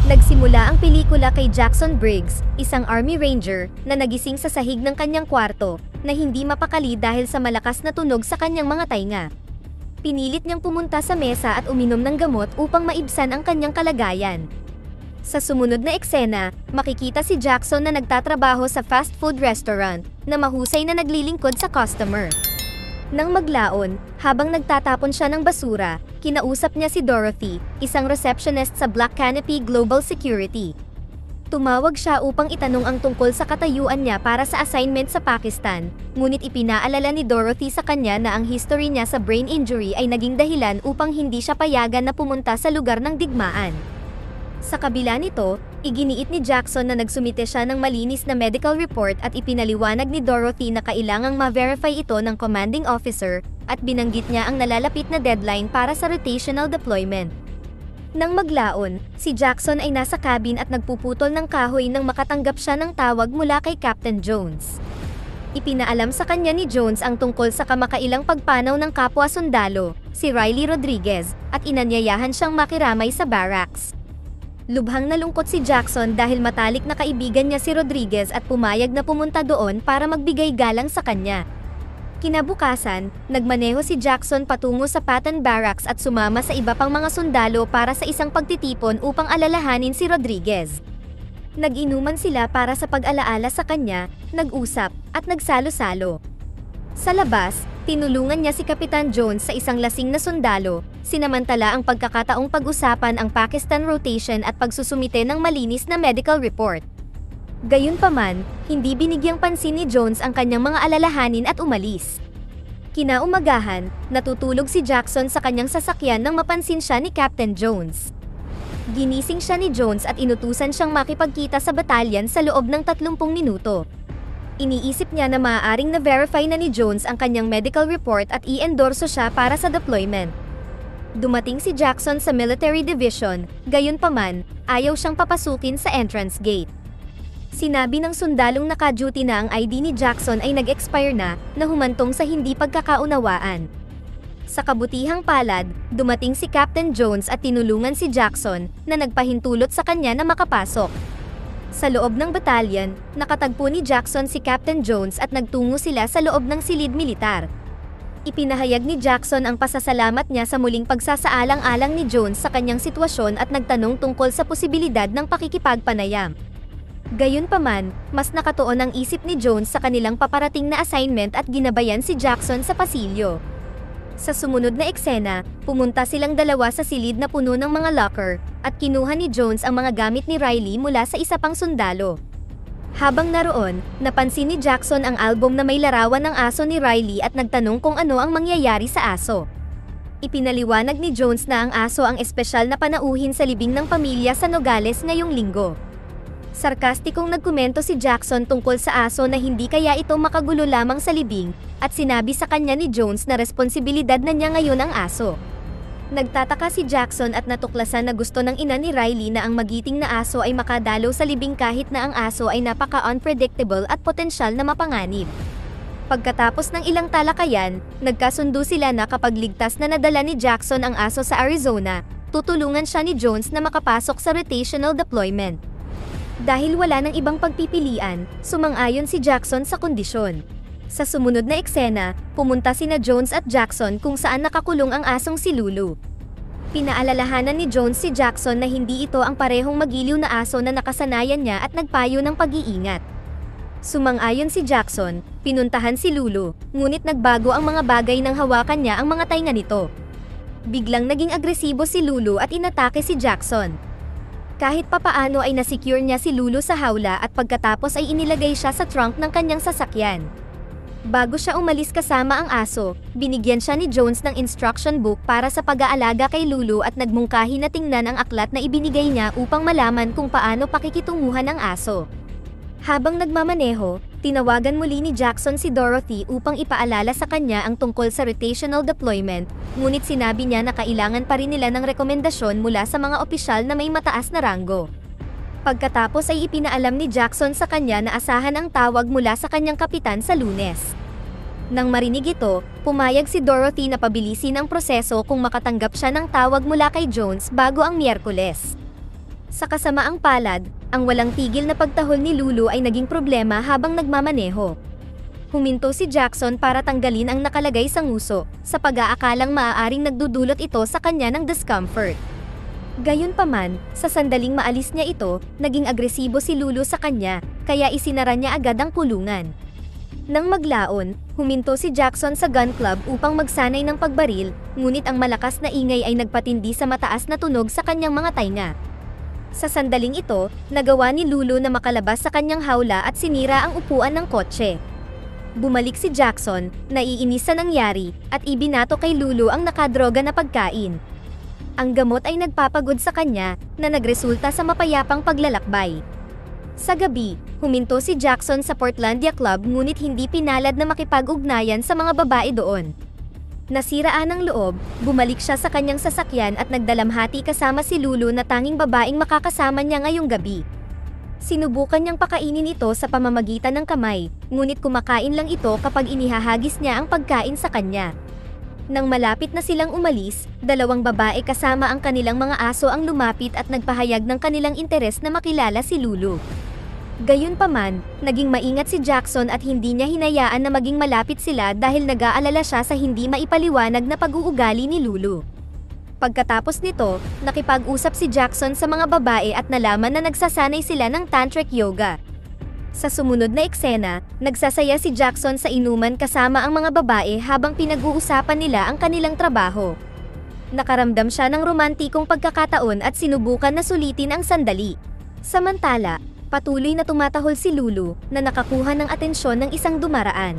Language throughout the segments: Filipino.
Nagsimula ang pelikula kay Jackson Briggs, isang Army Ranger, na nagising sa sahig ng kanyang kwarto, na hindi mapakali dahil sa malakas na tunog sa kanyang mga tainga. Pinilit niyang pumunta sa mesa at uminom ng gamot upang maibsan ang kanyang kalagayan. Sa sumunod na eksena, makikita si Jackson na nagtatrabaho sa fast food restaurant, na mahusay na naglilingkod sa customer. Nang maglaon, habang nagtatapon siya ng basura, kinausap niya si Dorothy, isang receptionist sa Black Canopy Global Security. Tumawag siya upang itanong ang tungkol sa katayuan niya para sa assignment sa Pakistan, ngunit ipinaalala ni Dorothy sa kanya na ang history niya sa brain injury ay naging dahilan upang hindi siya payagan na pumunta sa lugar ng digmaan. Sa kabila nito, iginiit ni Jackson na nagsumite siya ng malinis na medical report at ipinaliwanag ni Dorothy na kailangang ma-verify ito ng commanding officer, at binanggit niya ang nalalapit na deadline para sa rotational deployment. Nang maglaon, si Jackson ay nasa cabin at nagpuputol ng kahoy nang makatanggap siya ng tawag mula kay Captain Jones. Ipinaalam sa kanya ni Jones ang tungkol sa kamakailang pagpanaw ng kapwa sundalo, si Riley Rodriguez, at inanyayahan siyang makiramay sa barracks. Lubhang nalungkot si Jackson dahil matalik na kaibigan niya si Rodriguez at pumayag na pumunta doon para magbigay galang sa kanya. Kinabukasan, nagmaneho si Jackson patungo sa Patton Barracks at sumama sa iba pang mga sundalo para sa isang pagtitipon upang alalahanin si Rodriguez. Nag-inuman sila para sa pag-alaala sa kanya, nag-usap, at nagsalo-salo. Sa labas, tinulungan niya si Kapitan Jones sa isang lasing na sundalo, sinamantala ang pagkakataong pag-usapan ang Pakistan rotation at pagsusumite ng malinis na medical report. Gayunpaman, hindi binigyang pansin ni Jones ang kanyang mga alalahanin at umalis. Kinaumagahan, natutulog si Jackson sa kanyang sasakyan nang mapansin siya ni Captain Jones. Ginising siya ni Jones at inutusan siyang makipagkita sa batalyan sa loob ng 30 minuto. Iniisip niya na maaaring na-verify na ni Jones ang kanyang medical report at i-endorso siya para sa deployment. Dumating si Jackson sa military division, gayunpaman, ayaw siyang papasukin sa entrance gate. Sinabi ng sundalong naka-duty na ang ID ni Jackson ay nag-expire na humantong sa hindi pagkakaunawaan. Sa kabutihang palad, dumating si Captain Jones at tinulungan si Jackson, na nagpahintulot sa kanya na makapasok. Sa loob ng batalyon, nakatagpo ni Jackson si Captain Jones at nagtungo sila sa loob ng silid militar. Ipinahayag ni Jackson ang pasasalamat niya sa muling pagsasaalang-alang ni Jones sa kanyang sitwasyon at nagtanong tungkol sa posibilidad ng pakikipagpanayam. Gayunpaman, mas nakatuon ang isip ni Jones sa kanilang paparating na assignment at ginabayan si Jackson sa pasilyo. Sa sumunod na eksena, pumunta silang dalawa sa silid na puno ng mga locker, at kinuha ni Jones ang mga gamit ni Riley mula sa isa pang sundalo. Habang naroon, napansin ni Jackson ang album na may larawan ng aso ni Riley at nagtanong kung ano ang mangyayari sa aso. Ipinaliwanag ni Jones na ang aso ang espesyal na panauhin sa libing ng pamilya sa Nogales ngayong linggo. Sarkastikong nagkomento si Jackson tungkol sa aso na hindi kaya ito makagulo lamang sa libing, at sinabi sa kanya ni Jones na responsibilidad na niya ngayon ang aso. Nagtataka si Jackson at natuklasan na gusto ng ina ni Riley na ang magiting na aso ay makadalo sa libing kahit na ang aso ay napaka-unpredictable at potensyal na mapanganib. Pagkatapos ng ilang talakayan, nagkasundo sila na kapag ligtas na nadala ni Jackson ang aso sa Arizona, tutulungan siya ni Jones na makapasok sa rotational deployment. Dahil wala ng ibang pagpipilian, sumang-ayon si Jackson sa kondisyon. Sa sumunod na eksena, pumunta sina Jones at Jackson kung saan nakakulong ang asong si Lulu. Pinaalalahanan ni Jones si Jackson na hindi ito ang parehong magiliw na aso na nakasanayan niya at nagpayo ng pag-iingat. Sumang-ayon si Jackson, pinuntahan si Lulu, ngunit nagbago ang mga bagay nang hawakan niya ang mga tainga nito. Biglang naging agresibo si Lulu at inatake si Jackson. Kahit papaano ay nasecure niya si Lulu sa hawla at pagkatapos ay inilagay siya sa trunk ng kanyang sasakyan. Bago siya umalis kasama ang aso, binigyan siya ni Jones ng instruction book para sa pag-aalaga kay Lulu at nagmungkahi na tingnan ang aklat na ibinigay niya upang malaman kung paano pakikitunguhan ang aso. Habang nagmamaneho, tinawagan muli ni Jackson si Dorothy upang ipaalala sa kanya ang tungkol sa rotational deployment, ngunit sinabi niya na kailangan pa rin nila ng rekomendasyon mula sa mga opisyal na may mataas na ranggo. Pagkatapos ay ipinaalam ni Jackson sa kanya na asahan ang tawag mula sa kanyang kapitan sa Lunes. Nang marinig ito, pumayag si Dorothy na pabilisin ang proseso kung makatanggap siya ng tawag mula kay Jones bago ang Miyerkules. Sa kasamaang palad, ang walang tigil na pagtahol ni Lulu ay naging problema habang nagmamaneho. Huminto si Jackson para tanggalin ang nakalagay sa nguso, sa pag-aakalang maaaring nagdudulot ito sa kanya ng discomfort. Gayunpaman, sa sandaling maalis niya ito, naging agresibo si Lulu sa kanya, kaya isinara niya agad ang kulungan. Nang maglaon, huminto si Jackson sa gun club upang magsanay ng pagbaril, ngunit ang malakas na ingay ay nagpatindi sa mataas na tunog sa kanyang mga tainga. Sa sandaling ito, nagawa ni Lulu na makalabas sa kanyang hawla at sinira ang upuan ng kotse. Bumalik si Jackson, naiinis sa nangyari, at ibinato kay Lulu ang nakadroga na pagkain. Ang gamot ay nagpapagod sa kanya, na nagresulta sa mapayapang paglalakbay. Sa gabi, huminto si Jackson sa Portlandia Club ngunit hindi pinalad na makipag-ugnayan sa mga babae doon. Nasiraan ng loob, bumalik siya sa kanyang sasakyan at nagdalamhati kasama si Lulu na tanging babaeng makakasama niya ngayong gabi. Sinubukan niyang pakainin ito sa pamamagitan ng kamay, ngunit kumakain lang ito kapag inihahagis niya ang pagkain sa kanya. Nang malapit na silang umalis, dalawang babae kasama ang kanilang mga aso ang lumapit at nagpahayag ng kanilang interes na makilala si Lulu. Gayunpaman, naging maingat si Jackson at hindi niya hinayaan na maging malapit sila dahil nag-aalala siya sa hindi maipaliwanag na pag-uugali ni Lulu. Pagkatapos nito, nakipag-usap si Jackson sa mga babae at nalaman na nagsasanay sila ng tantric yoga. Sa sumunod na eksena, nagsasaya si Jackson sa inuman kasama ang mga babae habang pinag-uusapan nila ang kanilang trabaho. Nakaramdam siya ng romantikong pagkakataon at sinubukan na sulitin ang sandali. Samantala, patuloy na tumatahol si Lulu, na nakakuha ng atensyon ng isang dumaraan.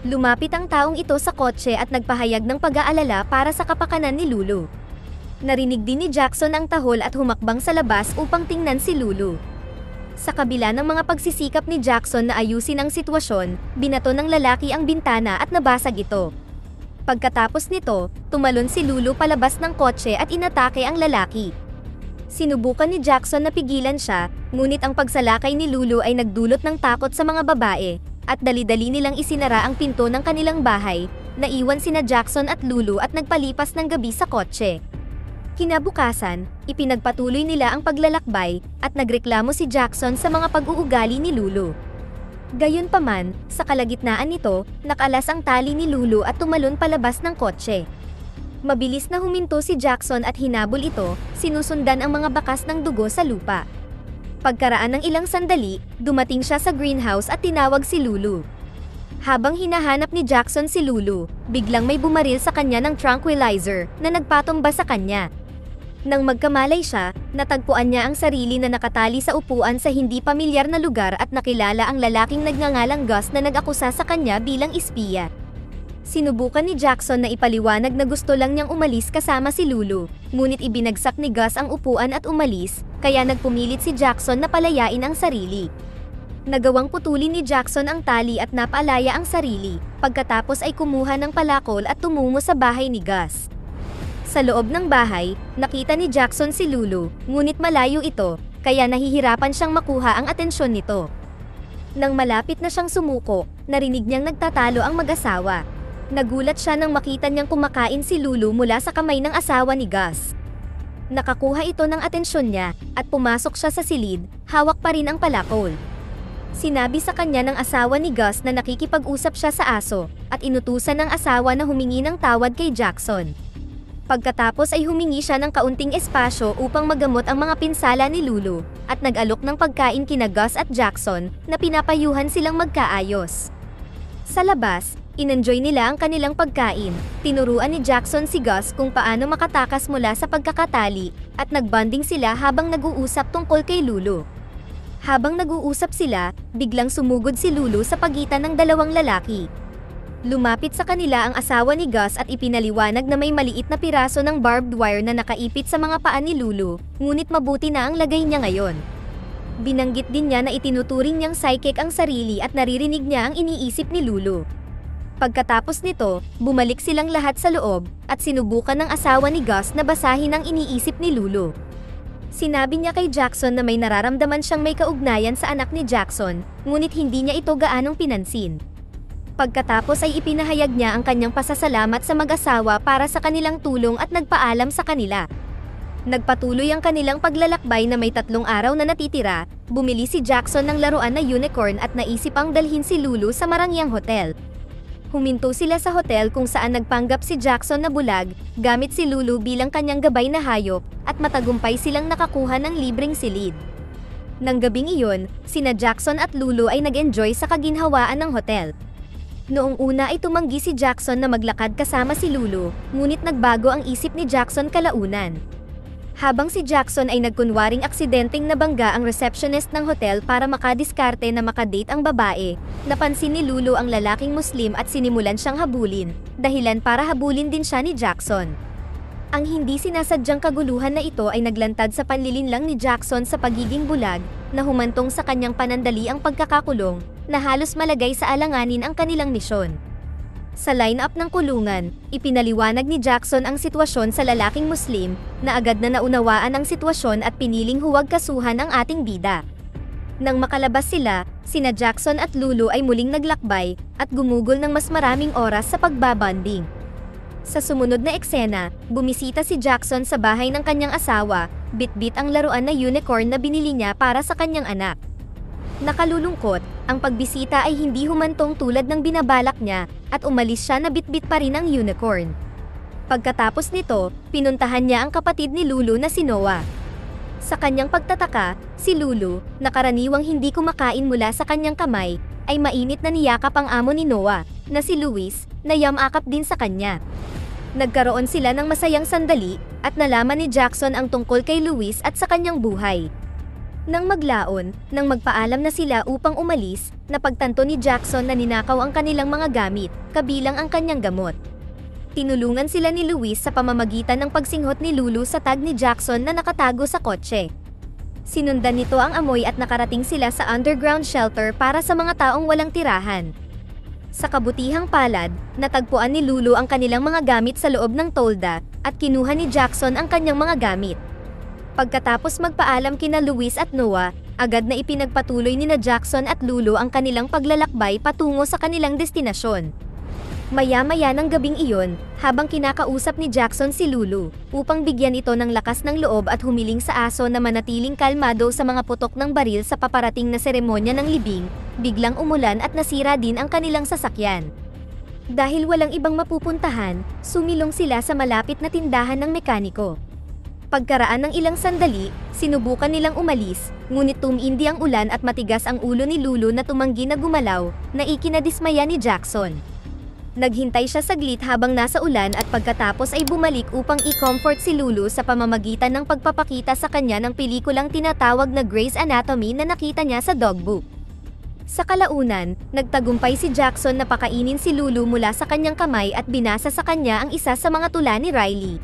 Lumapit ang taong ito sa kotse at nagpahayag ng pag-aalala para sa kapakanan ni Lulu. Narinig din ni Jackson ang tahol at humakbang sa labas upang tingnan si Lulu. Sa kabila ng mga pagsisikap ni Jackson na ayusin ang sitwasyon, binato ng lalaki ang bintana at nabasag ito. Pagkatapos nito, tumalon si Lulu palabas ng kotse at inatake ang lalaki. Sinubukan ni Jackson na pigilan siya, ngunit ang pagsalakay ni Lulu ay nagdulot ng takot sa mga babae, at dali-dali nilang isinara ang pinto ng kanilang bahay, naiwan sina Jackson at Lulu at nagpalipas ng gabi sa kotse. Kinabukasan, ipinagpatuloy nila ang paglalakbay, at nagreklamo si Jackson sa mga pag-uugali ni Lulu. Gayunpaman, sa kalagitnaan nito, nakalas ang tali ni Lulu at tumalon palabas ng kotse. Mabilis na huminto si Jackson at hinabol ito, sinusundan ang mga bakas ng dugo sa lupa. Pagkaraan ng ilang sandali, dumating siya sa greenhouse at tinawag si Lulu. Habang hinahanap ni Jackson si Lulu, biglang may bumaril sa kanya ng tranquilizer na nagpatumba sa kanya. Nang magkamalay siya, natagpuan niya ang sarili na nakatali sa upuan sa hindi pamilyar na lugar at nakilala ang lalaking nagngangalang Gus na nag-akusa sa kanya bilang espiya. Sinubukan ni Jackson na ipaliwanag na gusto lang niyang umalis kasama si Lulu, ngunit ibinagsak ni Gus ang upuan at umalis, kaya nagpumilit si Jackson na palayain ang sarili. Nagawang putulin ni Jackson ang tali at napaalaya ang sarili, pagkatapos ay kumuha ng palakol at tumungo sa bahay ni Gus. Sa loob ng bahay, nakita ni Jackson si Lulu, ngunit malayo ito, kaya nahihirapan siyang makuha ang atensyon nito. Nang malapit na siyang sumuko, narinig niyang nagtatalo ang mag-asawa. Nagulat siya nang makita niyang kumakain si Lulu mula sa kamay ng asawa ni Gus. Nakakuha ito ng atensyon niya, at pumasok siya sa silid, hawak pa rin ang palakol. Sinabi sa kanya ng asawa ni Gus na nakikipag-usap siya sa aso, at inutusan ng asawa na humingi ng tawad kay Jackson. Pagkatapos ay humingi siya ng kaunting espasyo upang magamot ang mga pinsala ni Lulu, at nag-alok ng pagkain kina Gus at Jackson, na pinapayuhan silang magkaayos. Sa labas, inenjoy nila ang kanilang pagkain, tinuruan ni Jackson si Gus kung paano makatakas mula sa pagkakatali, at nagbonding sila habang nag-uusap tungkol kay Lulu. Habang nag-uusap sila, biglang sumugod si Lulu sa pagitan ng dalawang lalaki. Lumapit sa kanila ang asawa ni Gus at ipinaliwanag na may maliit na piraso ng barbed wire na nakaipit sa mga paa ni Lulu, ngunit mabuti na ang lagay niya ngayon. Binanggit din niya na itinuturing niyang psychic ang sarili at naririnig niya ang iniisip ni Lulu. Pagkatapos nito, bumalik silang lahat sa loob, at sinubukan ng asawa ni Gus na basahin ang iniisip ni Lulu. Sinabi niya kay Jackson na may nararamdaman siyang may kaugnayan sa anak ni Jackson, ngunit hindi niya ito gaanong pinansin. Pagkatapos ay ipinahayag niya ang kanyang pasasalamat sa mag-asawa para sa kanilang tulong at nagpaalam sa kanila. Nagpatuloy ang kanilang paglalakbay na may 3 araw na natitira, bumili si Jackson ng laruan na unicorn at naisip ang dalhin si Lulu sa Marangyang Hotel. Huminto sila sa hotel kung saan nagpanggap si Jackson na bulag, gamit si Lulu bilang kanyang gabay na hayop, at matagumpay silang nakakuha ng libreng silid. Nang gabing iyon, sina Jackson at Lulu ay nag-enjoy sa kaginhawaan ng hotel. Noong una ay tumanggi si Jackson na maglakad kasama si Lulu, ngunit nagbago ang isip ni Jackson kalaunan. Habang si Jackson ay nagkunwaring aksidenteng nabangga ang receptionist ng hotel para makadiskarte na makadate ang babae, napansin ni Lulu ang lalaking Muslim at sinimulan siyang habulin, dahilan para habulin din siya ni Jackson. Ang hindi sinasadyang kaguluhan na ito ay naglantad sa panlilinlang ni Jackson sa pagiging bulag, na humantong sa kanyang panandaliang pagkakakulong, na halos malagay sa alanganin ang kanilang misyon. Sa line-up ng kulungan, ipinaliwanag ni Jackson ang sitwasyon sa lalaking Muslim, na agad na naunawaan ang sitwasyon at piniling huwag kasuhan ang ating bida. Nang makalabas sila, sina Jackson at Lulu ay muling naglakbay, at gumugol ng mas maraming oras sa pagbabanding. Sa sumunod na eksena, bumisita si Jackson sa bahay ng kanyang asawa, bitbit ang laruan na unicorn na binili niya para sa kanyang anak. Nakalulungkot, ang pagbisita ay hindi humantong tulad ng binabalak niya, at umalis siya na bitbit pa rin ang unicorn. Pagkatapos nito, pinuntahan niya ang kapatid ni Lulu na si Noah. Sa kanyang pagtataka, si Lulu, na karaniwang hindi kumakain mula sa kanyang kamay, ay mainit na niyakap ang amo ni Noah, na si Luis, na yamakap din sa kanya. Nagkaroon sila ng masayang sandali, at nalaman ni Jackson ang tungkol kay Luis at sa kanyang buhay. Nang maglaon, nang magpaalam na sila upang umalis, napagtanto ni Jackson na ninakaw ang kanilang mga gamit, kabilang ang kanyang gamot. Tinulungan sila ni Luis sa pamamagitan ng pagsinghot ni Lulu sa tag ni Jackson na nakatago sa kotse. Sinundan nito ang amoy at nakarating sila sa underground shelter para sa mga taong walang tirahan. Sa kabutihang palad, natagpuan ni Lulu ang kanilang mga gamit sa loob ng tolda, at kinuha ni Jackson ang kanyang mga gamit. Pagkatapos magpaalam kina Luis at Noah, agad na ipinagpatuloy ni Jackson at Lulu ang kanilang paglalakbay patungo sa kanilang destinasyon. Maya-maya ng gabing iyon, habang kinakausap ni Jackson si Lulu, upang bigyan ito ng lakas ng loob at humiling sa aso na manatiling kalmado sa mga putok ng baril sa paparating na seremonya ng libing, biglang umulan at nasira din ang kanilang sasakyan. Dahil walang ibang mapupuntahan, sumilong sila sa malapit na tindahan ng mekaniko. Pagkaraan ng ilang sandali, sinubukan nilang umalis, ngunit tumindi ang ulan at matigas ang ulo ni Lulu na tumanggi na gumalaw, na ikinadismaya ni Jackson. Naghintay siya saglit habang nasa ulan at pagkatapos ay bumalik upang i-comfort si Lulu sa pamamagitan ng pagpapakita sa kanya ng pelikulang tinatawag na Grey's Anatomy na nakita niya sa dogbook. Sa kalaunan, nagtagumpay si Jackson na pakainin si Lulu mula sa kanyang kamay at binasa sa kanya ang isa sa mga tula ni Riley.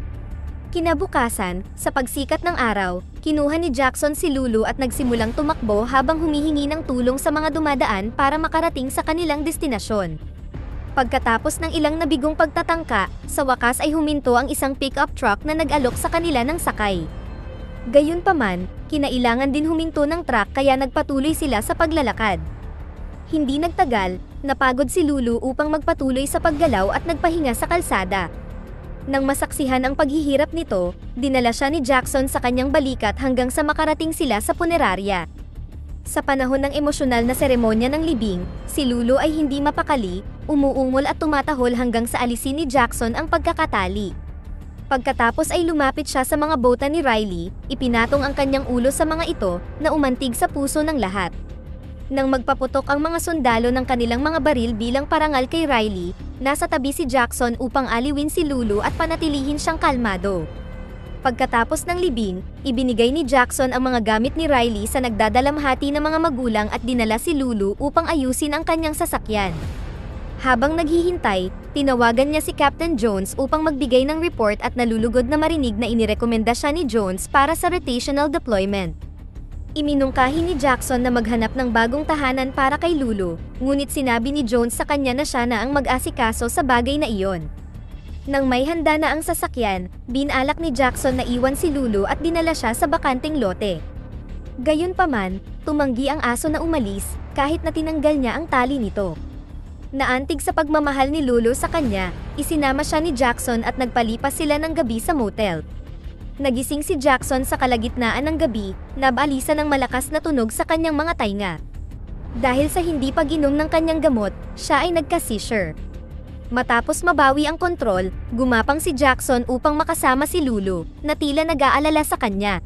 Kinabukasan, sa pagsikat ng araw, kinuha ni Jackson si Lulu at nagsimulang tumakbo habang humihingi ng tulong sa mga dumadaan para makarating sa kanilang destinasyon. Pagkatapos ng ilang nabigong pagtatangka, sa wakas ay huminto ang isang pickup truck na nag-alok sa kanila ng sakay. Gayunpaman, kinailangan din huminto ng truck kaya nagpatuloy sila sa paglalakad. Hindi nagtagal, napagod si Lulu upang magpatuloy sa paggalaw at nagpahinga sa kalsada. Nang masaksihan ang paghihirap nito, dinala siya ni Jackson sa kanyang balikat hanggang sa makarating sila sa punerarya. Sa panahon ng emosyonal na seremonya ng libing, si Lulu ay hindi mapakali, umuungol at tumatahol hanggang sa alisin ni Jackson ang pagkakatali. Pagkatapos ay lumapit siya sa mga bota ni Riley, ipinatong ang kanyang ulo sa mga ito, na umantig sa puso ng lahat. Nang magpaputok ang mga sundalo ng kanilang mga baril bilang parangal kay Riley, nasa tabi si Jackson upang aliwin si Lulu at panatilihin siyang kalmado. Pagkatapos ng libing, ibinigay ni Jackson ang mga gamit ni Riley sa nagdadalamhati ng mga magulang at dinala si Lulu upang ayusin ang kanyang sasakyan. Habang naghihintay, tinawagan niya si Captain Jones upang magbigay ng report at nalulugod na marinig na inirekomenda siya ni Jones para sa rotational deployment. Iminungkahi ni Jackson na maghanap ng bagong tahanan para kay Lulu, ngunit sinabi ni Jones sa kanya na siya na ang mag-asikaso sa bagay na iyon. Nang may handa na ang sasakyan, binalak ni Jackson na iwan si Lulu at dinala siya sa bakanteng lote. Gayunpaman, tumanggi ang aso na umalis, kahit na tinanggal niya ang tali nito. Naantig sa pagmamahal ni Lulu sa kanya, isinama siya ni Jackson at nagpalipas sila ng gabi sa motel. Nagising si Jackson sa kalagitnaan ng gabi, nabalisa ng malakas na tunog sa kanyang mga tainga. Dahil sa hindi pag-inom ng kanyang gamot, siya ay nagka-seizure. Matapos mabawi ang kontrol, gumapang si Jackson upang makasama si Lulu, na tila nag-aalala sa kanya.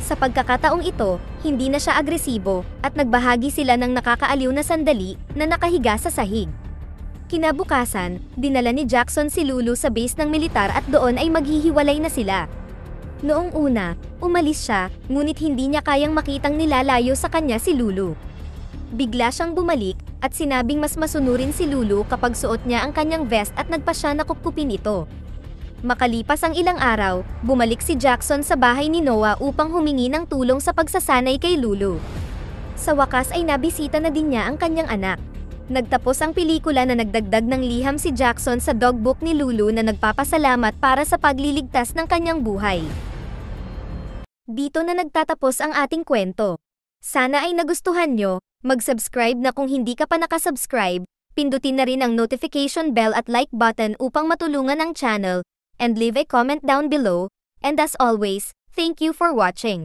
Sa pagkakataong ito, hindi na siya agresibo, at nagbahagi sila ng nakakaaliw na sandali na nakahiga sa sahig. Kinabukasan, dinala ni Jackson si Lulu sa base ng militar at doon ay maghihiwalay na sila. Noong una, umalis siya, ngunit hindi niya kayang makitang nilalayo sa kanya si Lulu. Bigla siyang bumalik, at sinabing mas masunurin si Lulu kapag suot niya ang kanyang vest at nagpa siya na kupkupin ito. Makalipas ang ilang araw, bumalik si Jackson sa bahay ni Noah upang humingi ng tulong sa pagsasanay kay Lulu. Sa wakas ay nabisita na din niya ang kanyang anak. Nagtapos ang pelikula na nagdagdag ng liham si Jackson sa dogbook ni Lulu na nagpapasalamat para sa pagliligtas ng kanyang buhay. Dito na nagtatapos ang ating kwento. Sana ay nagustuhan nyo, mag-subscribe na kung hindi ka pa nakasubscribe, pindutin na rin ang notification bell at like button upang matulungan ang channel, and leave a comment down below, and as always, thank you for watching.